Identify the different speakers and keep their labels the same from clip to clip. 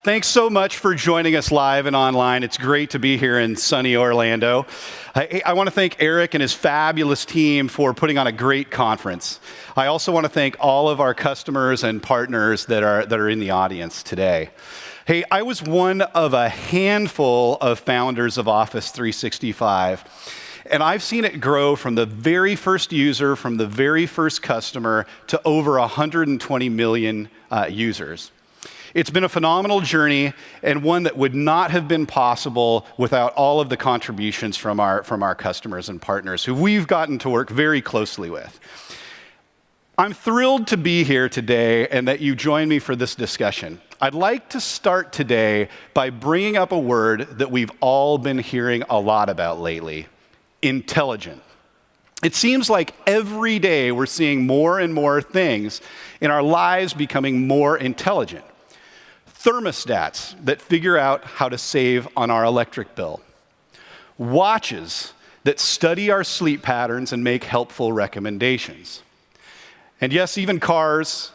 Speaker 1: Thanks so much for joining us live and online. It's great to be here in sunny Orlando. I want to thank Eric and his fabulous team for putting on a great conference. I also want to thank all of our customers and partners that are in the audience today. Hey, I was one of a handful of founders of Office 365, and I've seen it grow from the very first user, from the very first customer, to over 120 million users. It's been a phenomenal journey and one that would not have been possible without all of the contributions from our customers and partners who we've gotten to work very closely with. I'm thrilled to be here today and that you join me for this discussion. I'd like to start today by bringing up a word that we've all been hearing a lot about lately: intelligent. It seems like every day we're seeing more and more things in our lives becoming more intelligent. Thermostats that figure out how to save on our electric bill. Watches that study our sleep patterns and make helpful recommendations. And yes, even cars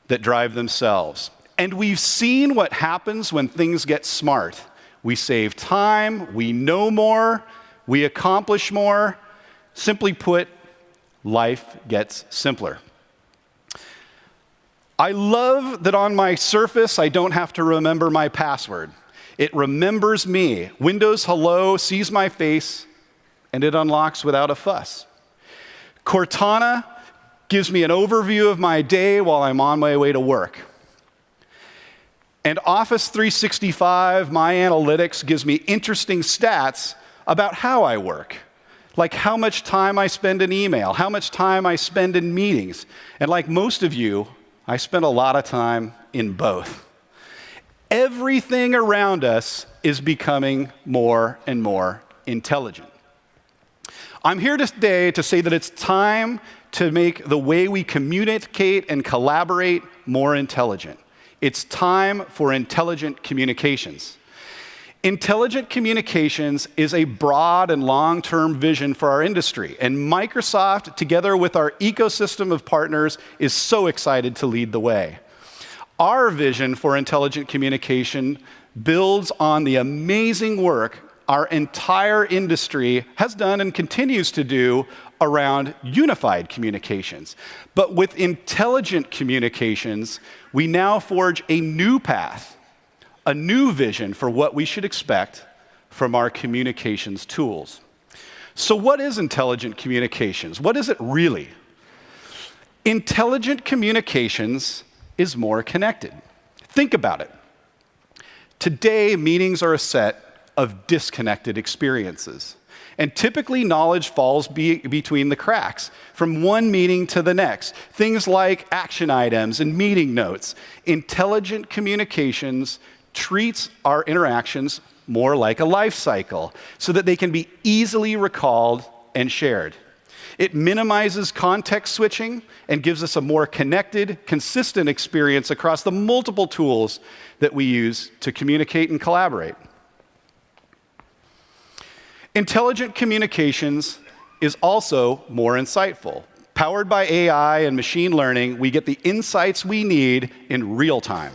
Speaker 1: that drive themselves. And we've seen what happens when things get smart. We save time, we know more, we accomplish more. Simply put, life gets simpler. I love that on my Surface, I don't have to remember my password. It remembers me. Windows Hello sees my face, and it unlocks without a fuss. Cortana gives me an overview of my day while I'm on my way to work. And Office 365, my analytics, gives me interesting stats about how I work, like how much time I spend in email, how much time I spend in meetings. And like most of you, I spend a lot of time in both. Everything around us is becoming more and more intelligent. I'm here today to say that it's time to make the way we communicate and collaborate more intelligent. It's time for intelligent communications. Intelligent communications is a broad and long-term vision for our industry, and Microsoft, together with our ecosystem of partners, is so excited to lead the way. Our vision for intelligent communication builds on the amazing work our entire industry has done and continues to do around unified communications. But with intelligent communications, we now forge a new path, a new vision for what we should expect from our communications tools. So what is intelligent communications? What is it really? Intelligent communications is more connected. Think about it. Today, meetings are a set of disconnected experiences. And typically, knowledge falls between the cracks, from one meeting to the next. Things like action items and meeting notes. Intelligent communications treats our interactions more like a life cycle so that they can be easily recalled and shared. It minimizes context switching and gives us a more connected, consistent experience across the multiple tools that we use to communicate and collaborate. Intelligent communications is also more insightful. Powered by AI and machine learning, we get the insights we need in real time.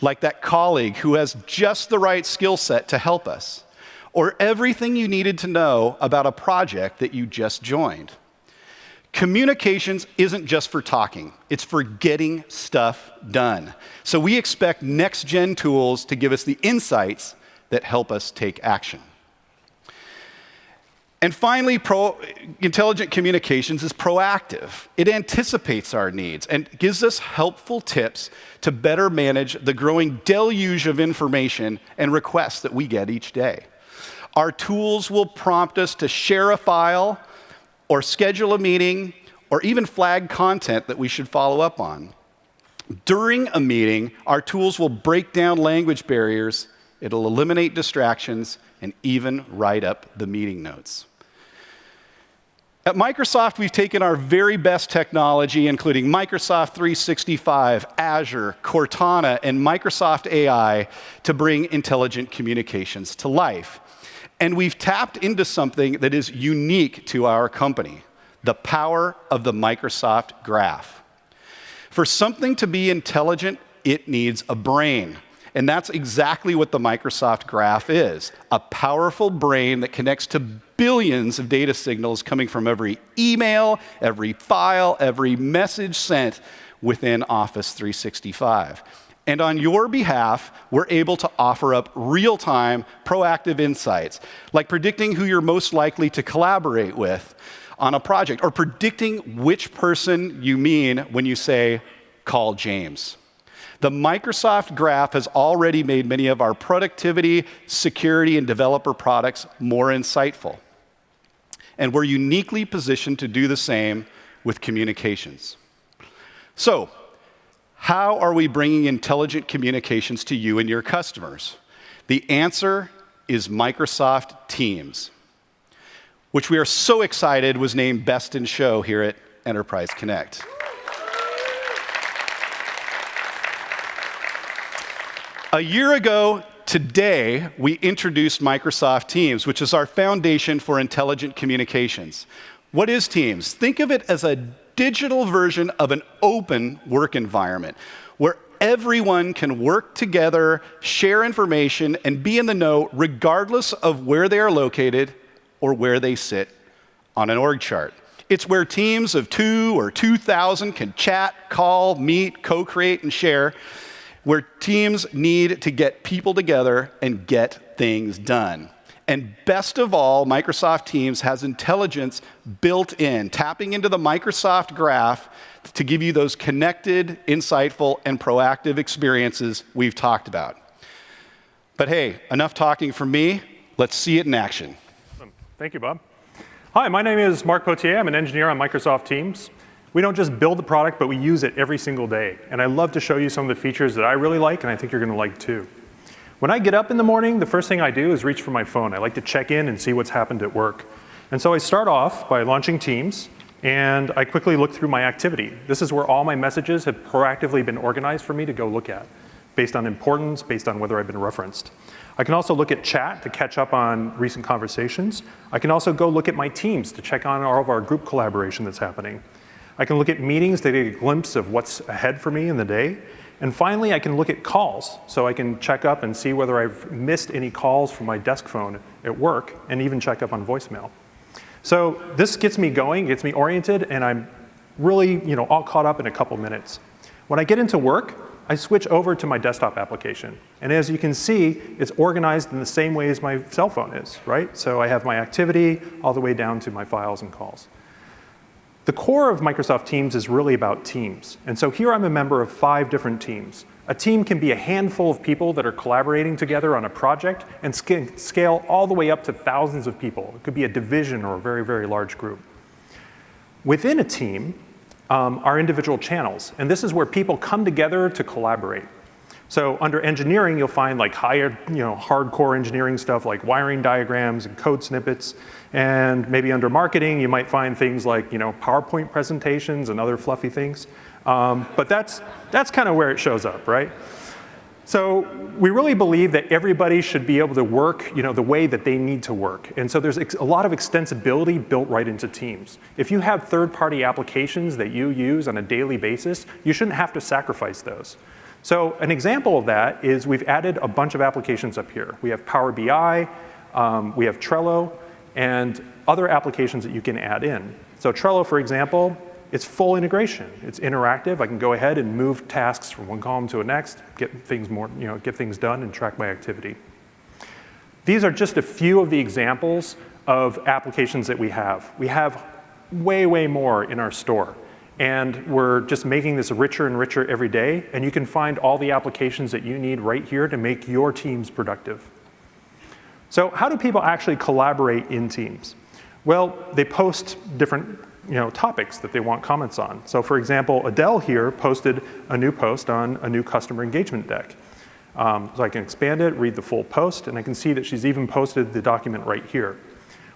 Speaker 1: Like that colleague who has just the right skill set to help us, or everything you needed to know about a project that you just joined. Communications isn't just for talking, it's for getting stuff done. So we expect next-gen tools to give us the insights that help us take action. And finally, intelligent communications is proactive. It anticipates our needs and gives us helpful tips to better manage the growing deluge of information and requests that we get each day. Our tools will prompt us to share a file or schedule a meeting or even flag content that we should follow up on. During a meeting, our tools will break down language barriers, it'll eliminate distractions, and even write up the meeting notes. At Microsoft, we've taken our very best technology, including Microsoft 365, Azure, Cortana, and Microsoft AI, to bring intelligent communications to life. And we've tapped into something that is unique to our company, the power of the Microsoft Graph. For something to be intelligent, it needs a brain. And that's exactly what the Microsoft Graph is, a powerful brain that connects to billions of data signals coming from every email, every file, every message sent within Office 365. And on your behalf, we're able to offer up real-time, proactive insights, like predicting who you're most likely to collaborate with on a project, or predicting which person you mean when you say, call James. The Microsoft Graph has already made many of our productivity, security, and developer products more insightful. And we're uniquely positioned to do the same with communications. So, how are we bringing intelligent communications to you and your customers? The answer is Microsoft Teams, which we are so excited was named Best in Show here at Enterprise Connect. A year ago today, we introduced Microsoft Teams, which is our foundation for intelligent communications. What is Teams? Think of it as a digital version of an open work environment where everyone can work together, share information, and be in the know regardless of where they are located or where they sit on an org chart. It's where teams of 2 or 2,000 can chat, call, meet, co-create, and share, where teams need to get people together and get things done. And best of all, Microsoft Teams has intelligence built in, tapping into the Microsoft Graph to give you those connected, insightful, and proactive experiences we've talked about. But hey, enough talking from me. Let's see it in action.
Speaker 2: Thank you, Bob. Hi, my name is Mark Potier. I'm an engineer on Microsoft Teams. We don't just build the product, but we use it every single day. And I love to show you some of the features that I really like, and I think you're going to like too. When I get up in the morning, the first thing I do is reach for my phone. I like to check in and see what's happened at work. And so I start off by launching Teams, and I quickly look through my activity. This is where all my messages have proactively been organized for me to go look at, based on importance, based on whether I've been referenced. I can also look at chat to catch up on recent conversations. I can also go look at my teams to check on all of our group collaboration that's happening. I can look at meetings to get a glimpse of what's ahead for me in the day. And finally, I can look at calls, so I can check up and see whether I've missed any calls from my desk phone at work, and even check up on voicemail. So this gets me going, gets me oriented, and I'm really all caught up in a couple minutes. When I get into work, I switch over to my desktop application. And as you can see, it's organized in the same way as my cell phone is, right? So I have my activity all the way down to my files and calls. The core of Microsoft Teams is really about teams. And so here I'm a member of 5 different teams. A team can be a handful of people that are collaborating together on a project and scale all the way up to thousands of people. It could be a division or a very, very large group. Within a team are individual channels. And this is where people come together to collaborate. So under engineering, you'll find like higher, hardcore engineering stuff like wiring diagrams and code snippets. And maybe under marketing, you might find things like PowerPoint presentations and other fluffy things. But that's kind of where it shows up, right? So we really believe that everybody should be able to work the way that they need to work. And so there's a lot of extensibility built right into Teams. If you have third-party applications that you use on a daily basis, you shouldn't have to sacrifice those. So an example of that is we've added a bunch of applications up here. We have Power BI, we have Trello, and other applications that you can add in. So Trello, for example, it's full integration. It's interactive. I can go ahead and move tasks from one column to the next, get things done, and track my activity. These are just a few of the examples of applications that we have. We have way, way more in our store. And we're just making this richer and richer every day. And you can find all the applications that you need right here to make your teams productive. So how do people actually collaborate in Teams? Well, they post different topics that they want comments on. So for example, Adele here posted a new post on a new customer engagement deck. So I can expand it, read the full post, and I can see that she's even posted the document right here.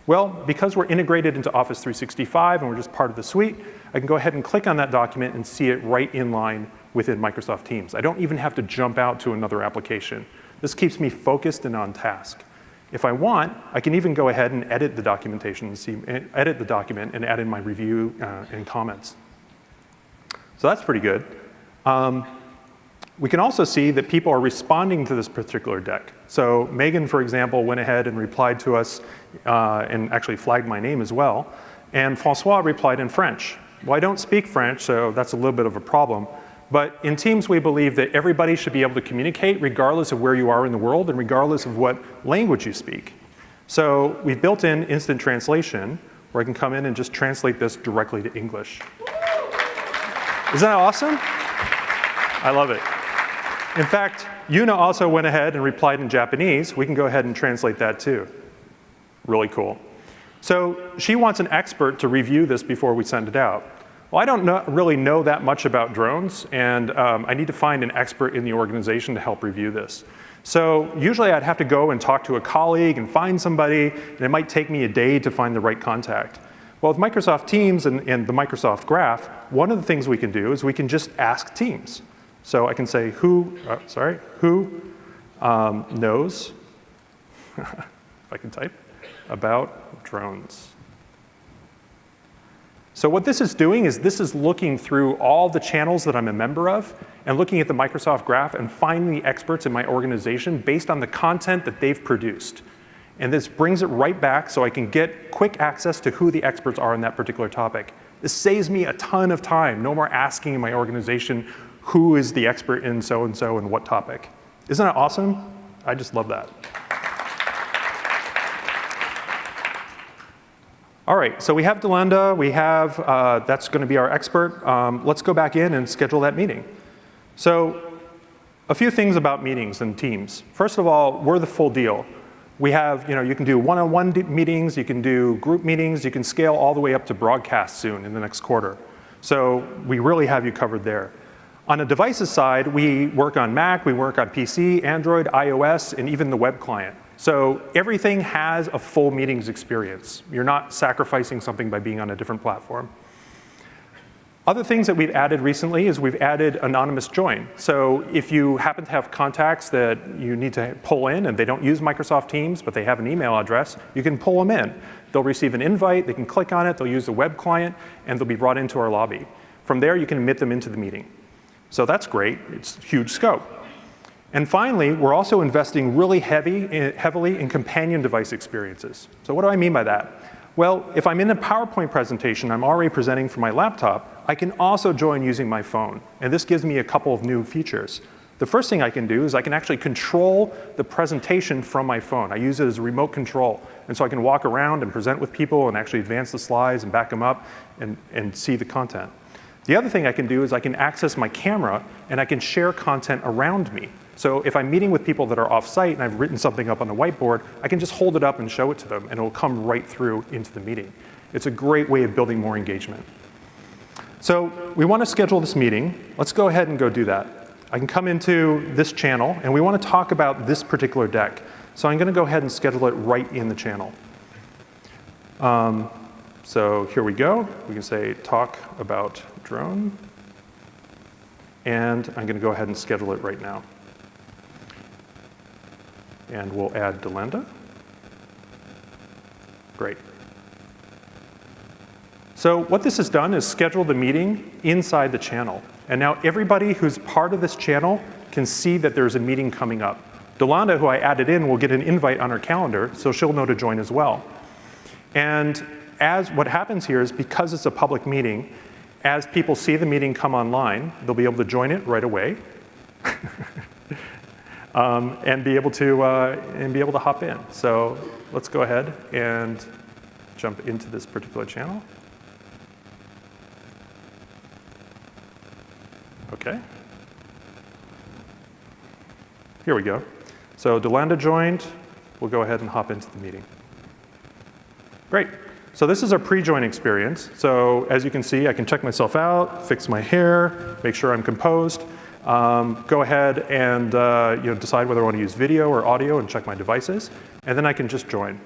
Speaker 2: Well, because we're integrated into Office 365 and we're just part of the suite, I can go ahead and click on that document and see it right in line within Microsoft Teams. I don't even have to jump out to another application. This keeps me focused and on task. If I want, I can even go ahead and edit the documentation and edit the document and add in my review and comments. So that's pretty good. We can also see that people are responding to this particular deck. So Megan, for example, went ahead and replied to us and actually flagged my name as well. And Francois replied in French. Well, I don't speak French, so that's a little bit of a problem. But in Teams, we believe that everybody should be able to communicate regardless of where you are in the world and regardless of what language you speak. So we've built in instant translation, where I can come in and just translate this directly to English. Isn't that awesome? I love it. In fact, Yuna also went ahead and replied in Japanese. We can go ahead and translate that too. Really cool. So she wants an expert to review this before we send it out. Well, I don't really know that much about drones, and I need to find an expert in the organization to help review this. So usually I'd have to go and talk to a colleague and find somebody, and it might take me a day to find the right contact. Well, with Microsoft Teams and the Microsoft Graph, one of the things we can do is we can just ask Teams. So I can say, who knows, if I can type, about drones. So what this is doing is this is looking through all the channels that I'm a member of and looking at the Microsoft Graph and finding the experts in my organization based on the content that they've produced. And this brings it right back so I can get quick access to who the experts are in that particular topic. This saves me a ton of time. No more asking in my organization who is the expert in so-and-so and what topic. Isn't that awesome? I just love that. All right, so we have Delenda, we have, that's gonna be our expert. Let's go back in and schedule that meeting. So a few things about meetings and Teams. First of all, we're the full deal. We have, you can do one-on-one meetings, you can do group meetings, you can scale all the way up to broadcast soon in the next quarter. So we really have you covered there. On the devices side, we work on Mac, we work on PC, Android, iOS, and even the web client. So everything has a full meetings experience. You're not sacrificing something by being on a different platform. Other things that we've added recently is we've added anonymous join. So if you happen to have contacts that you need to pull in and they don't use Microsoft Teams, but they have an email address, you can pull them in. They'll receive an invite, they can click on it, they'll use the web client, and they'll be brought into our lobby. From there, you can admit them into the meeting. So that's great, it's huge scope. And finally, we're also investing really heavily in companion device experiences. So what do I mean by that? Well, if I'm in a PowerPoint presentation I'm already presenting from my laptop, I can also join using my phone. And this gives me a couple of new features. The first thing I can do is I can actually control the presentation from my phone. I use it as a remote control. And so I can walk around and present with people and actually advance the slides and back them up and see the content. The other thing I can do is I can access my camera and I can share content around me. So if I'm meeting with people that are off-site and I've written something up on the whiteboard, I can just hold it up and show it to them, and it will come right through into the meeting. It's a great way of building more engagement. So we want to schedule this meeting. Let's go ahead and go do that. I can come into this channel, and we want to talk about this particular deck. So I'm going to go ahead and schedule it right in the channel. So here we go. We can say talk about drone. And I'm going to go ahead and schedule it right now. And we'll add Delenda. Great. So what this has done is schedule the meeting inside the channel. And now everybody who's part of this channel can see that there's a meeting coming up. Delanda, who I added in, will get an invite on her calendar, so she'll know to join as well. And as what happens here is because it's a public meeting, as people see the meeting come online, they'll be able to join it right away. And be able to hop in. So let's go ahead and jump into this particular channel. Okay. Here we go. So Delanda joined. We'll go ahead and hop into the meeting. Great. So this is our pre-join experience. So as you can see, I can check myself out, fix my hair, make sure I'm composed. Go ahead and decide whether I want to use video or audio and check my devices. And then I can just join.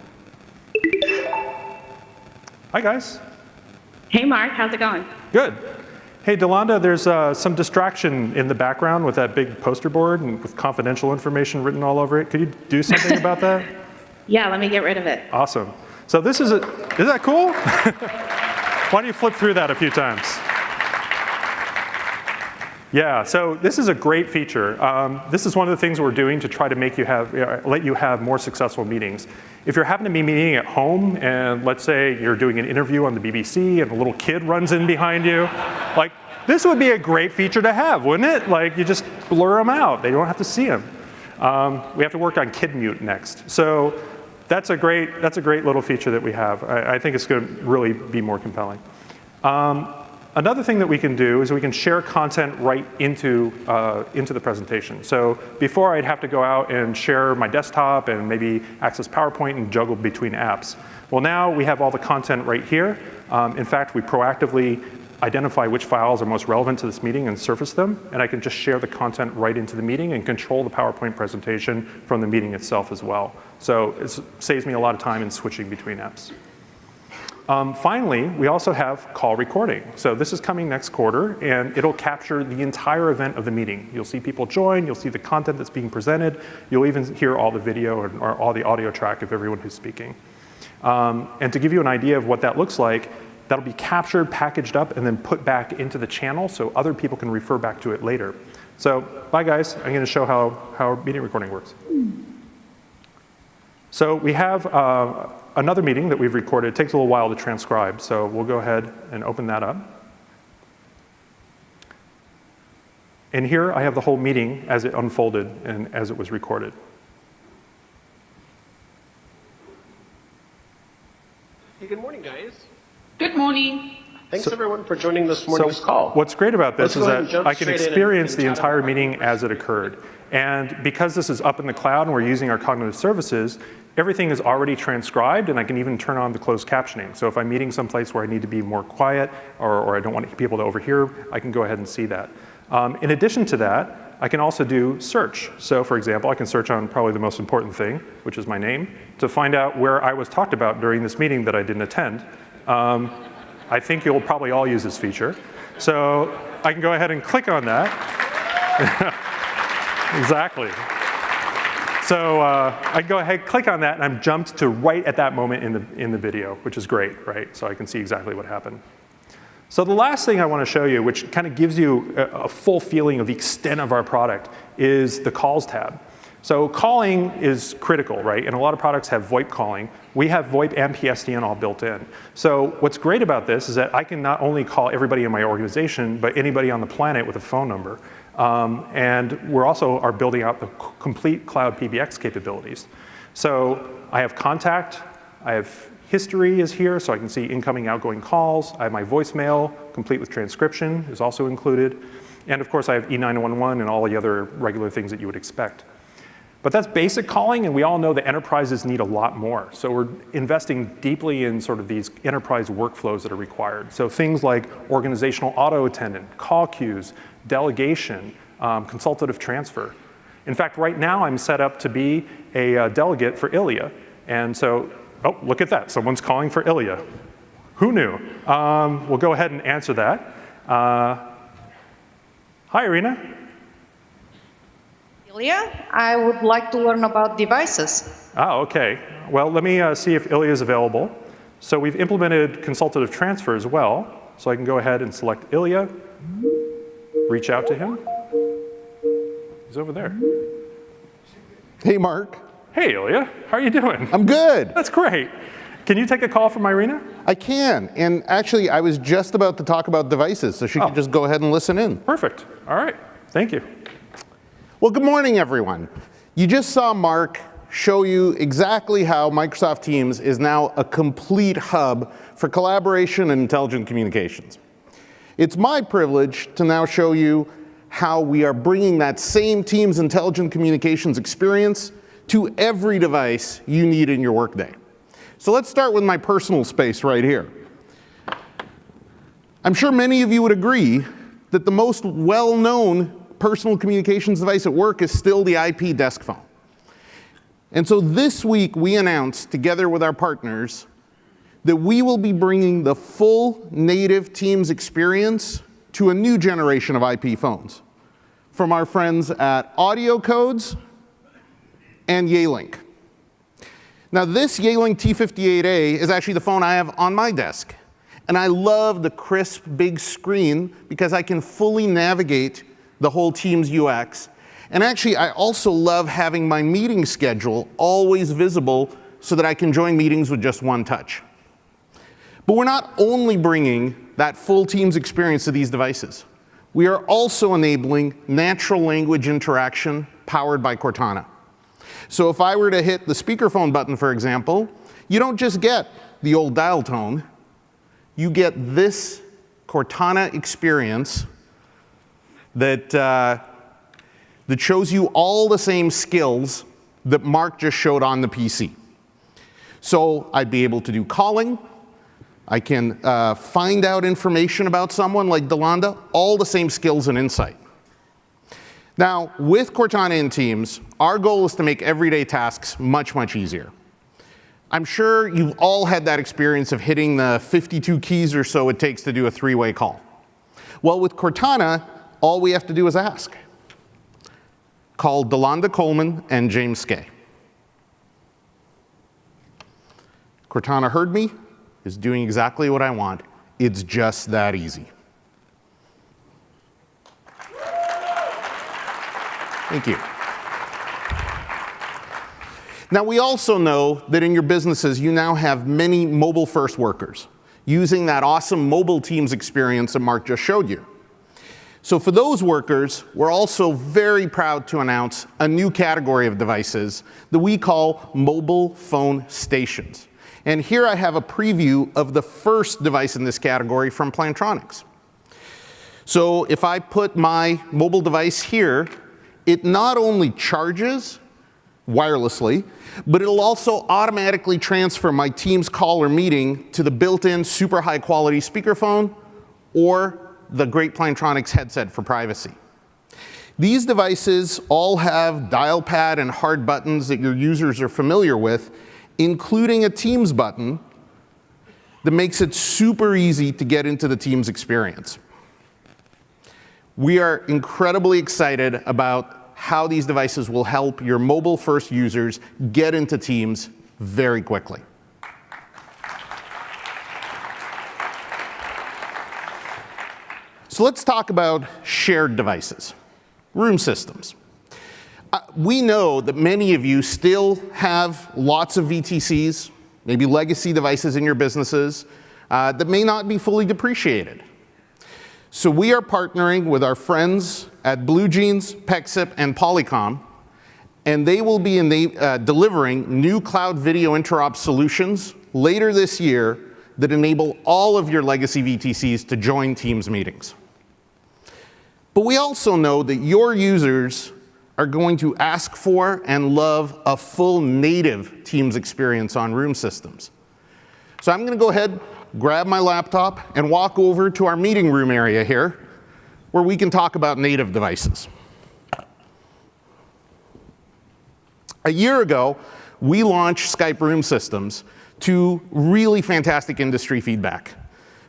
Speaker 2: Hi, guys.
Speaker 3: Hey, Mark. How's it going?
Speaker 2: Good. Hey, Delanda, there's some distraction in the background with that big poster board and with confidential information written all over it. Could you do something about that?
Speaker 3: Yeah, let me get rid of it.
Speaker 2: Awesome. So this is that cool? Why don't you flip through that a few times? Yeah, so this is a great feature. This is one of the things we're doing to try to make you let you have more successful meetings. If you're happening to be meeting at home, and let's say you're doing an interview on the BBC, and a little kid runs in behind you, like this would be a great feature to have, wouldn't it? Like you just blur them out; they don't have to see them. We have to work on kid mute next. So that's a great little feature that we have. I think it's going to really be more compelling. Another thing that we can do is we can share content right into the presentation. So before I'd have to go out and share my desktop and maybe access PowerPoint and juggle between apps. Well, now we have all the content right here. In fact, we proactively identify which files are most relevant to this meeting and surface them, and I can just share the content right into the meeting and control the PowerPoint presentation from the meeting itself as well. So it saves me a lot of time in switching between apps. Finally, we also have call recording. So this is coming next quarter, and it'll capture the entire event of the meeting. You'll see people join, you'll see the content that's being presented, you'll even hear all the video or all the audio track of everyone who's speaking. And to give you an idea of what that looks like, that'll be captured, packaged up, and then put back into the channel so other people can refer back to it later. So bye guys, I'm going to show how meeting recording works. So we have another meeting that we've recorded. It takes a little while to transcribe, so we'll go ahead and open that up. And here I have the whole meeting as it unfolded and as it was recorded.
Speaker 4: Hey, good morning, guys.
Speaker 3: Good morning.
Speaker 4: Thanks everyone for joining this morning's call.
Speaker 2: What's great about this
Speaker 4: Let's
Speaker 2: is
Speaker 4: go ahead and
Speaker 2: that
Speaker 4: jump
Speaker 2: I can
Speaker 4: straight in
Speaker 2: experience
Speaker 4: and
Speaker 2: the
Speaker 4: chat
Speaker 2: entire
Speaker 4: about
Speaker 2: meeting
Speaker 4: it.
Speaker 2: as it occurred. And because this is up in the cloud and we're using our cognitive services, everything is already transcribed, and I can even turn on the closed captioning. So if I'm meeting someplace where I need to be more quiet or I don't want people to overhear, I can go ahead and see that. In addition to that, I can also do search. So for example, I can search on probably the most important thing, which is my name, to find out where I was talked about during this meeting that I didn't attend. I think you'll probably all use this feature. So I can go ahead and click on that. Exactly. So I go ahead, click on that, and I'm jumped to right at that moment in the video, which is great, right? So I can see exactly what happened. So the last thing I want to show you, which kind of gives you a full feeling of the extent of our product, is the calls tab. So calling is critical, right? And a lot of products have VoIP calling. We have VoIP and PSTN all built in. So what's great about this is that I can not only call everybody in my organization, but anybody on the planet with a phone number. And we also are building out the complete cloud PBX capabilities. So I have contact, I have history is here, so I can see incoming, outgoing calls. I have my voicemail, complete with transcription, is also included. And of course, I have E911 and all the other regular things that you would expect. But that's basic calling, and we all know that enterprises need a lot more. So we're investing deeply in sort of these enterprise workflows that are required. So things like organizational auto attendant, call queues, delegation, consultative transfer. In fact, right now I'm set up to be a delegate for Ilya. And so, oh, look at that, someone's calling for Ilya. Who knew? We'll go ahead and answer that. Hi, Irina.
Speaker 5: Ilya, I would like to learn about devices.
Speaker 2: Oh, okay. Well, let me see if Ilya is available. So we've implemented consultative transfer as well. So I can go ahead and select Ilya, reach out to him. He's over there.
Speaker 6: Hey, Mark.
Speaker 2: Hey, Ilya, how are you doing?
Speaker 6: I'm good.
Speaker 2: That's great. Can you take a call from Irina?
Speaker 6: I can. And actually, I was just about to talk about devices, so she can just go ahead and listen in.
Speaker 2: Perfect. All right. Thank you.
Speaker 6: Well, good morning, everyone. You just saw Mark show you exactly how Microsoft Teams is now a complete hub for collaboration and intelligent communications. It's my privilege to now show you how we are bringing that same Teams intelligent communications experience to every device you need in your workday. So let's start with my personal space right here. I'm sure many of you would agree that the most well-known personal communications device at work is still the IP desk phone. And so this week we announced, together with our partners, that we will be bringing the full native Teams experience to a new generation of IP phones from our friends at Audio Codes and Yealink. Now this Yealink T58A is actually the phone I have on my desk. And I love the crisp big screen because I can fully navigate the whole Teams UX. And actually, I also love having my meeting schedule always visible so that I can join meetings with just one touch. But we're not only bringing that full Teams experience to these devices. We are also enabling natural language interaction powered by Cortana. So if I were to hit the speakerphone button, for example, you don't just get the old dial tone. You get this Cortana experience that shows you all the same skills that Mark just showed on the PC. So I'd be able to do calling. I can find out information about someone like Delonda, all the same skills and insight. Now, with Cortana in Teams, our goal is to make everyday tasks much, much easier. I'm sure you've all had that experience of hitting the 52 keys or so it takes to do a three-way call. Well, with Cortana, all we have to do is ask. Call Delonda Coleman and James Skay. Cortana heard me, is doing exactly what I want. It's just that easy. Thank you. Now, we also know that in your businesses, you now have many mobile-first workers using that awesome mobile Teams experience that Mark just showed you. So for those workers, we're also very proud to announce a new category of devices that we call mobile phone stations. And here I have a preview of the first device in this category from Plantronics. So if I put my mobile device here, it not only charges wirelessly, but it'll also automatically transfer my Teams call or meeting to the built-in super high-quality speakerphone or the great Plantronics headset for privacy. These devices all have dial pad and hard buttons that your users are familiar with, including a Teams button that makes it super easy to get into the Teams experience. We are incredibly excited about how these devices will help your mobile-first users get into Teams very quickly. So let's talk about shared devices, room systems. We know that many of you still have lots of VTCs, maybe legacy devices in your businesses that may not be fully depreciated. So we are partnering with our friends at BlueJeans, Pexip, and Polycom, and they will be delivering new cloud video interop solutions later this year that enable all of your legacy VTCs to join Teams meetings. But we also know that your users are going to ask for and love a full native Teams experience on room systems. So I'm going to go ahead, grab my laptop, and walk over to our meeting room area here, where we can talk about native devices. A year ago, we launched Skype Room Systems to really fantastic industry feedback.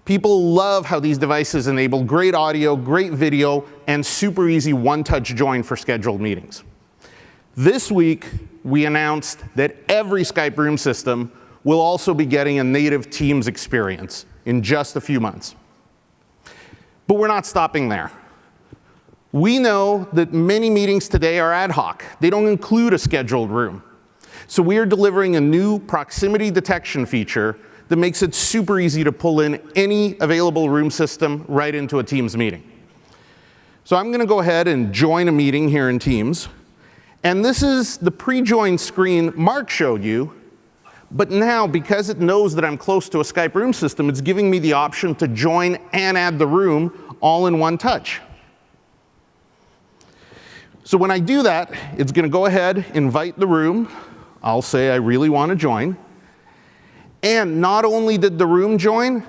Speaker 6: People love how these devices enable great audio, great video, and super easy one-touch join for scheduled meetings. This week, we announced that every Skype Room system will also be getting a native Teams experience in just a few months. But we're not stopping there. We know that many meetings today are ad hoc. They don't include a scheduled room. So we are delivering a new proximity detection feature that makes it super easy to pull in any available room system right into a Teams meeting. So I'm going to go ahead and join a meeting here in Teams. And this is the pre-join screen Mark showed you. But now, because it knows that I'm close to a Skype room system, it's giving me the option to join and add the room all in one touch. So when I do that, it's going to go ahead, invite the room. I'll say I really want to join. And not only did the room join,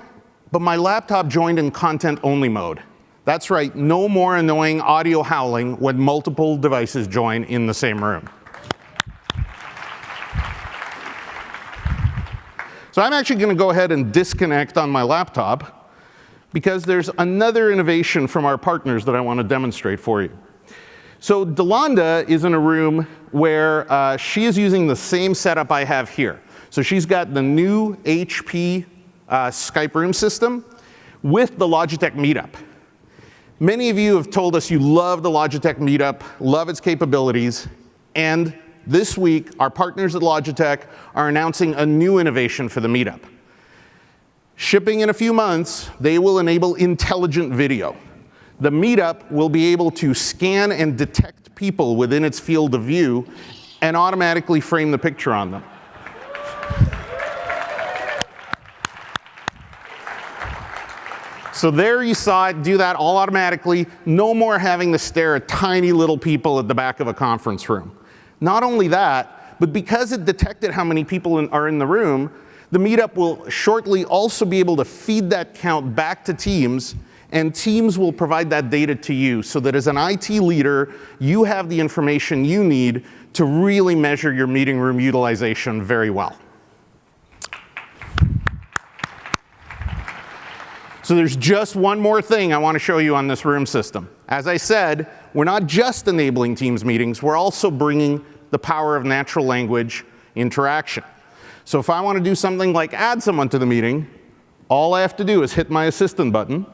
Speaker 6: but my laptop joined in content-only mode. That's right, no more annoying audio howling when multiple devices join in the same room. So I'm actually going to go ahead and disconnect on my laptop because there's another innovation from our partners that I want to demonstrate for you. So Delonda is in a room where she is using the same setup I have here. So she's got the new HP Skype room system with the Logitech Meetup. Many of you have told us you love the Logitech Meetup, love its capabilities, and this week, our partners at Logitech are announcing a new innovation for the Meetup. Shipping in a few months, they will enable intelligent video. The Meetup will be able to scan and detect people within its field of view and automatically frame the picture on them. So there you saw it do that all automatically. No more having to stare at tiny little people at the back of a conference room. Not only that, but because it detected how many people are in the room, the Meetup will shortly also be able to feed that count back to Teams, and Teams will provide that data to you so that as an IT leader, you have the information you need to really measure your meeting room utilization very well. So there's just one more thing I want to show you on this room system. As I said, we're not just enabling Teams meetings, we're also bringing the power of natural language interaction. So if I want to do something like add someone to the meeting, all I have to do is hit my assistant button,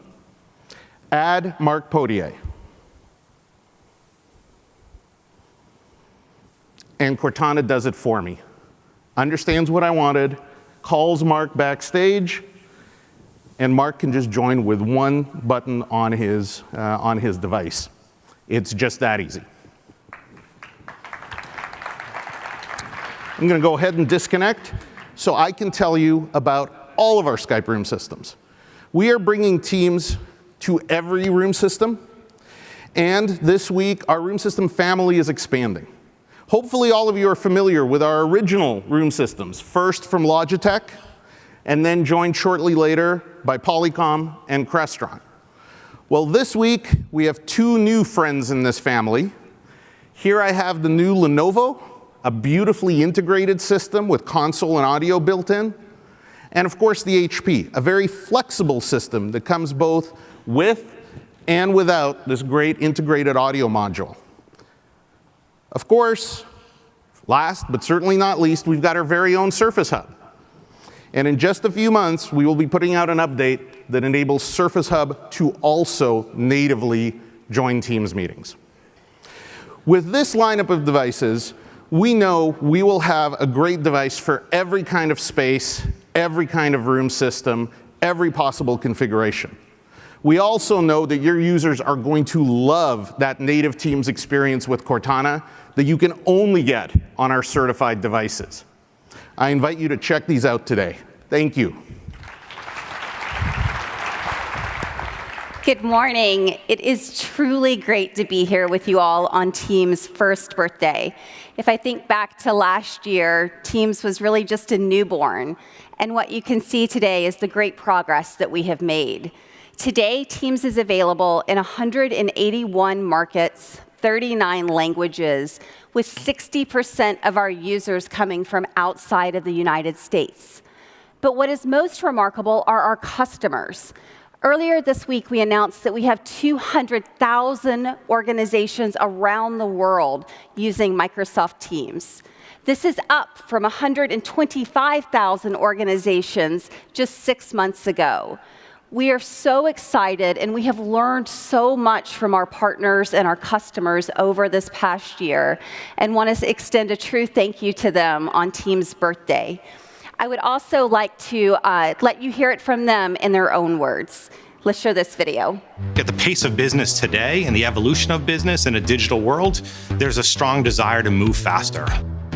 Speaker 6: add Mark Potier. And Cortana does it for me. Understands what I wanted, calls Mark backstage, and Mark can just join with one button on his device. It's just that easy. I'm going to go ahead and disconnect so I can tell you about all of our Skype room systems. We are bringing Teams to every room system, and this week our room system family is expanding. Hopefully all of you are familiar with our original room systems, first from Logitech, and then joined shortly later by Polycom and Crestron. Well, this week, we have two new friends in this family. Here I have the new Lenovo, a beautifully integrated system with console and audio built in. And of course, the HP, a very flexible system that comes both with and without this great integrated audio module. Of course, last but certainly not least, we've got our very own Surface Hub. And in just a few months, we will be putting out an update that enables Surface Hub to also natively join Teams meetings. With this lineup of devices, we know we will have a great device for every kind of space, every kind of room system, every possible configuration. We also know that your users are going to love that native Teams experience with Cortana that you can only get on our certified devices. I invite you to check these out today. Thank you.
Speaker 7: Good morning. It is truly great to be here with you all on Teams' first birthday. If I think back to last year, Teams was really just a newborn. And what you can see today is the great progress that we have made. Today, Teams is available in 181 markets, 39 languages, with 60% of our users coming from outside of the United States. But what is most remarkable are our customers. Earlier this week, we announced that we have 200,000 organizations around the world using Microsoft Teams. This is up from 125,000 organizations just 6 months ago. We are so excited, and we have learned so much from our partners and our customers over this past year, and want to extend a true thank you to them on Teams' birthday. I would also like to let you hear it from them in their own words. Let's show this video.
Speaker 8: At the pace of business today and the evolution of business in a digital world, there's a strong desire to move faster.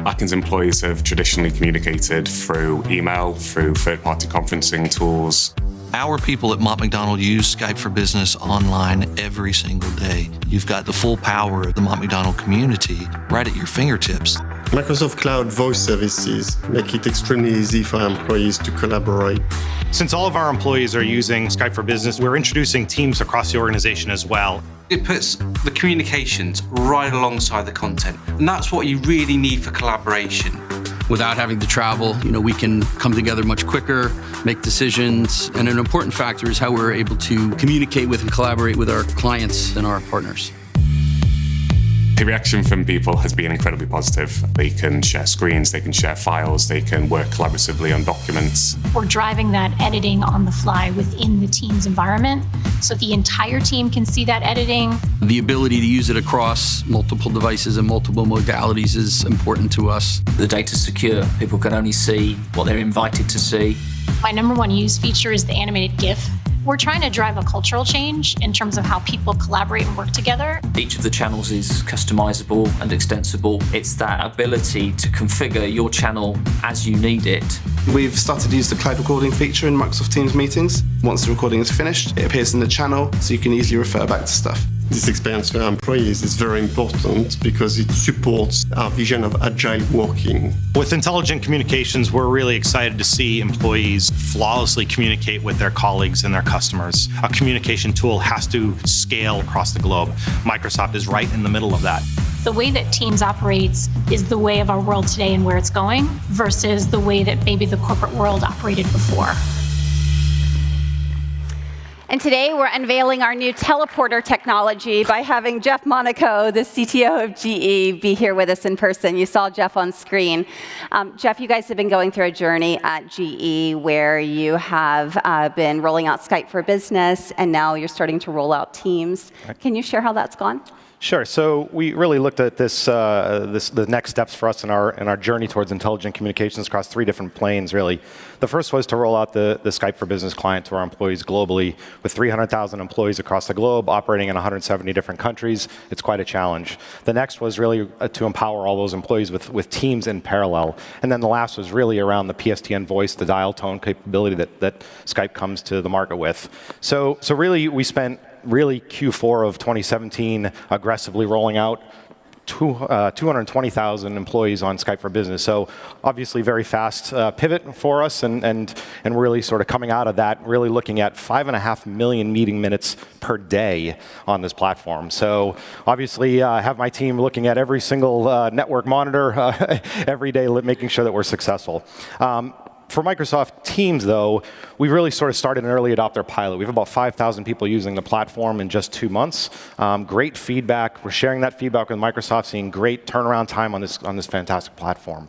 Speaker 9: Atkins employees have traditionally communicated through email, through third-party conferencing tools.
Speaker 10: Our people at Mott MacDonald use Skype for Business online every single day. You've got the full power of the Mott MacDonald community right at your fingertips.
Speaker 11: Microsoft Cloud voice services make it extremely easy for employees to collaborate.
Speaker 8: Since all of our employees are using Skype for Business, we're introducing Teams across the organization as well.
Speaker 12: It puts the communications right alongside the content, and that's what you really need for collaboration.
Speaker 13: Without having to travel, we can come together much quicker, make decisions, and an important factor is how we're able to communicate with and collaborate with our clients and our partners.
Speaker 9: The reaction from people has been incredibly positive. They can share screens, they can share files, they can work collaboratively on documents.
Speaker 14: We're driving that editing on the fly within the Teams environment, so the entire team can see that editing.
Speaker 13: The ability to use it across multiple devices and multiple modalities is important to us.
Speaker 15: The data's secure. People can only see what they're invited to see.
Speaker 14: My number one use feature is the animated GIF. We're trying to drive a cultural change in terms of how people collaborate and work together.
Speaker 15: Each of the channels is customizable and extensible. It's that ability to configure your channel as you need it.
Speaker 16: We've started to use the cloud recording feature in Microsoft Teams meetings. Once the recording is finished, it appears in the channel, so you can easily refer back to stuff.
Speaker 11: This experience for our employees is very important because it supports our vision of agile working.
Speaker 8: With intelligent communications, we're really excited to see employees flawlessly communicate with their colleagues and their customers. A communication tool has to scale across the globe. Microsoft is right in the middle of that.
Speaker 14: The way that Teams operates is the way of our world today and where it's going versus the way that maybe the corporate world operated before.
Speaker 7: And today we're unveiling our new teleporter technology by having Jeff Monaco, the CTO of GE, be here with us in person. You saw Jeff on screen. Jeff, you guys have been going through a journey at GE where you have been rolling out Skype for Business, and now you're starting to roll out Teams. Can you share how that's gone?
Speaker 17: Sure. So we really looked at the next steps for us in our journey towards intelligent communications across 3 different planes, really. The first was to roll out the Skype for Business client to our employees globally. With 300,000 employees across the globe operating in 170 different countries, it's quite a challenge. The next was really to empower all those employees with Teams in parallel. And then the last was really around the PSTN voice, the dial tone capability that Skype comes to the market with. So really, we spent Q4 of 2017 aggressively rolling out 220,000 employees on Skype for Business. So obviously very fast pivot for us and really sort of coming out of that, really looking at 5.5 million meeting minutes per day on this platform. So obviously I have my team looking at every single network monitor every day, making sure that we're successful. For Microsoft Teams, though, we really sort of started an early adopter pilot. We have about 5,000 people using the platform in just 2 months. Great feedback. We're sharing that feedback with Microsoft, seeing great turnaround time on this fantastic platform.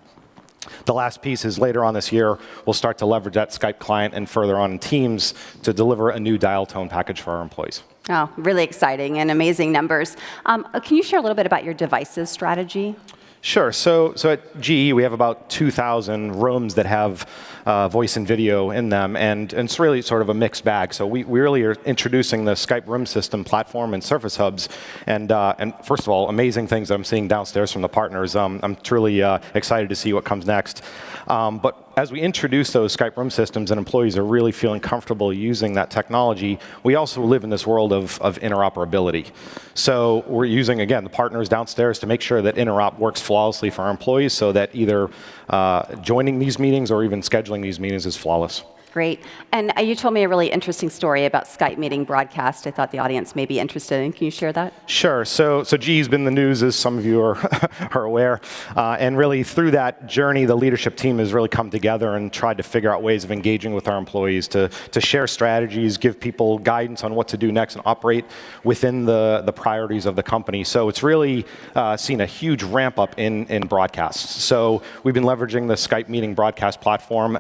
Speaker 17: The last piece is later on this year, we'll start to leverage that Skype client and further on in Teams to deliver a new dial tone package for our employees.
Speaker 7: Oh, really exciting and amazing numbers. Can you share a little bit about your devices strategy?
Speaker 17: Sure. So at GE, we have about 2,000 rooms that have voice and video in them, and it's really sort of a mixed bag. So we really are introducing the Skype Room System platform and Surface Hubs, and first of all, amazing things that I'm seeing downstairs from the partners. I'm truly excited to see what comes next. But as we introduce those Skype Room Systems and employees are really feeling comfortable using that technology, we also live in this world of interoperability. So we're using, again, the partners downstairs to make sure that interop works flawlessly for our employees so that either joining these meetings or even scheduling these meetings is flawless.
Speaker 7: Great. And you told me a really interesting story about Skype meeting broadcast I thought the audience may be interested in. Can you share that?
Speaker 17: Sure. So GE's been in the news, as some of you are aware. And really, through that journey, the leadership team has really come together and tried to figure out ways of engaging with our employees to share strategies, give people guidance on what to do next, and operate within the priorities of the company. So it's really seen a huge ramp up in broadcasts. So we've been leveraging the Skype meeting broadcast platform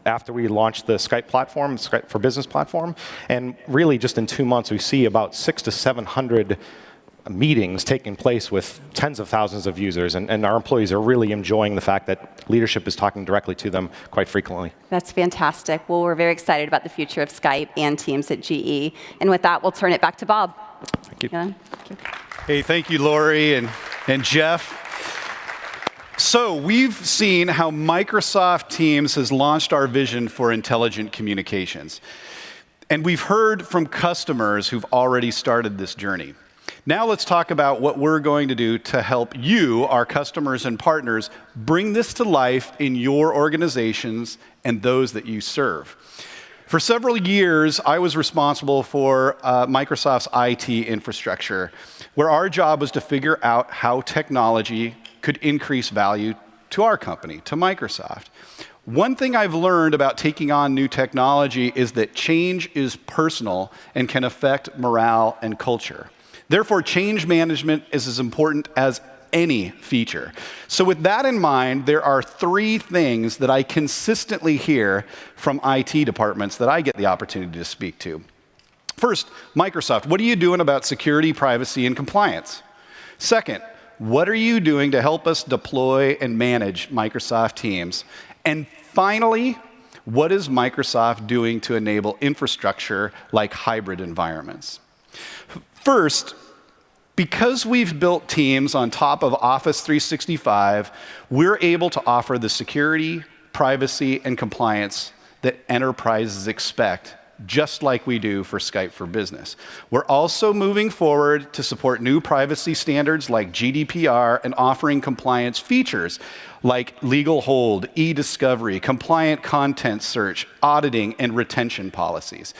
Speaker 17: after we launched the Skype platform, Skype for Business platform, and really just in 2 months we see about 600 to 700 meetings taking place with tens of thousands of users, and our employees are really enjoying the fact that leadership is talking directly to them quite frequently.
Speaker 7: That's fantastic. Well, we're very excited about the future of Skype and Teams at GE. And with that, we'll turn it back to Bob.
Speaker 17: Thank you.
Speaker 7: Thank you.
Speaker 1: Hey, thank you, Lori and Jeff. So we've seen how Microsoft Teams has launched our vision for intelligent communications. And we've heard from customers who've already started this journey. Now let's talk about what we're going to do to help you, our customers and partners, bring this to life in your organizations and those that you serve. For several years, I was responsible for Microsoft's IT infrastructure, where our job was to figure out how technology could increase value to our company, to Microsoft. One thing I've learned about taking on new technology is that change is personal and can affect morale and culture. Therefore, change management is as important as any feature. So with that in mind, there are 3 things that I consistently hear from IT departments that I get the opportunity to speak to. First, Microsoft, what are you doing about security, privacy, and compliance? Second, what are you doing to help us deploy and manage Microsoft Teams? And finally, what is Microsoft doing to enable infrastructure like hybrid environments? First, because we've built Teams on top of Office 365, we're able to offer the security, privacy, and compliance that enterprises expect, just like we do for Skype for Business. We're also moving forward to support new privacy standards like GDPR and offering compliance features like legal hold, e-discovery, compliant content search, auditing, and retention policies.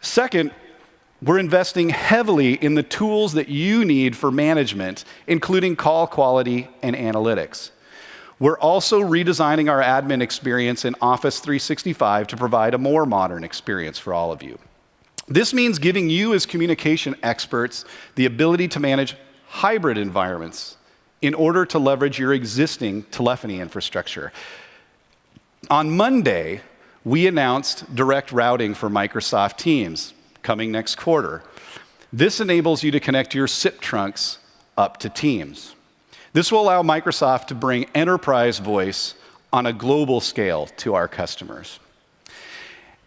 Speaker 1: Second, we're investing heavily in the tools that you need for management, including call quality and analytics. We're also redesigning our admin experience in Office 365 to provide a more modern experience for all of you. This means giving you as communication experts the ability to manage hybrid environments in order to leverage your existing telephony infrastructure. On Monday, we announced direct routing for Microsoft Teams coming next quarter. This enables you to connect your SIP trunks up to Teams. This will allow Microsoft to bring enterprise voice on a global scale to our customers.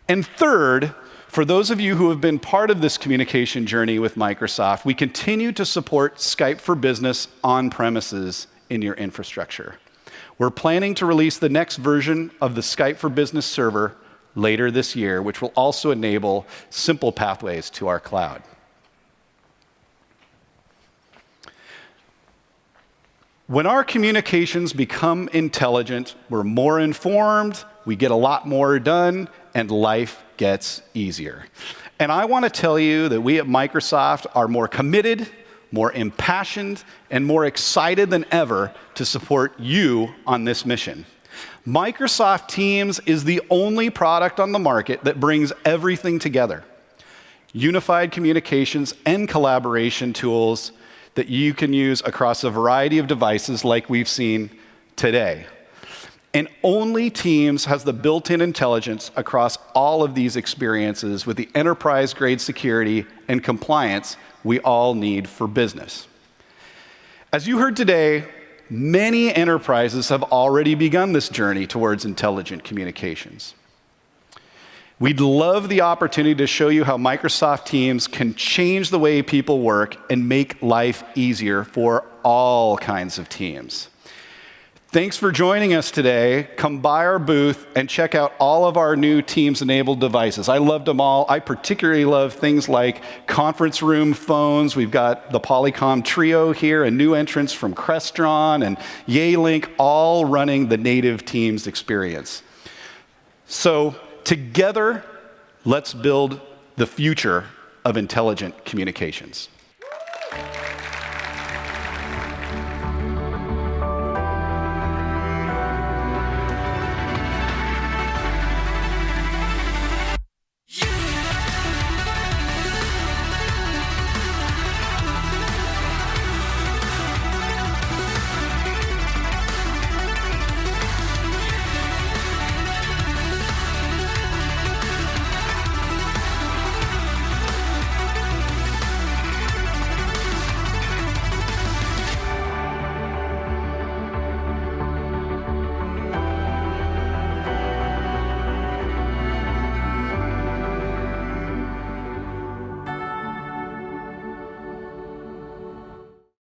Speaker 1: And third, for those of you who have been part of this communication journey with Microsoft, we continue to support Skype for Business on premises in your infrastructure. We're planning to release the next version of the Skype for Business server later this year, which will also enable simple pathways to our cloud. When our communications become intelligent, we're more informed, we get a lot more done, and life gets easier. And I want to tell you that we at Microsoft are more committed, more impassioned, and more excited than ever to support you on this mission. Microsoft Teams is the only product on the market that brings everything together. Unified communications and collaboration tools that you can use across a variety of devices like we've seen today. And only Teams has the built-in intelligence across all of these experiences with the enterprise-grade security and compliance we all need for business. As you heard today, many enterprises have already begun this journey towards intelligent communications. We'd love the opportunity to show you how Microsoft Teams can change the way people work and make life easier for all kinds of teams. Thanks for joining us today. Come by our booth and check out all of our new Teams-enabled devices. I loved them all. I particularly love things like conference room phones. We've got the Polycom Trio here, a new entrance from Crestron and Yealink, all running the native Teams experience. So together, let's build the future of intelligent communications.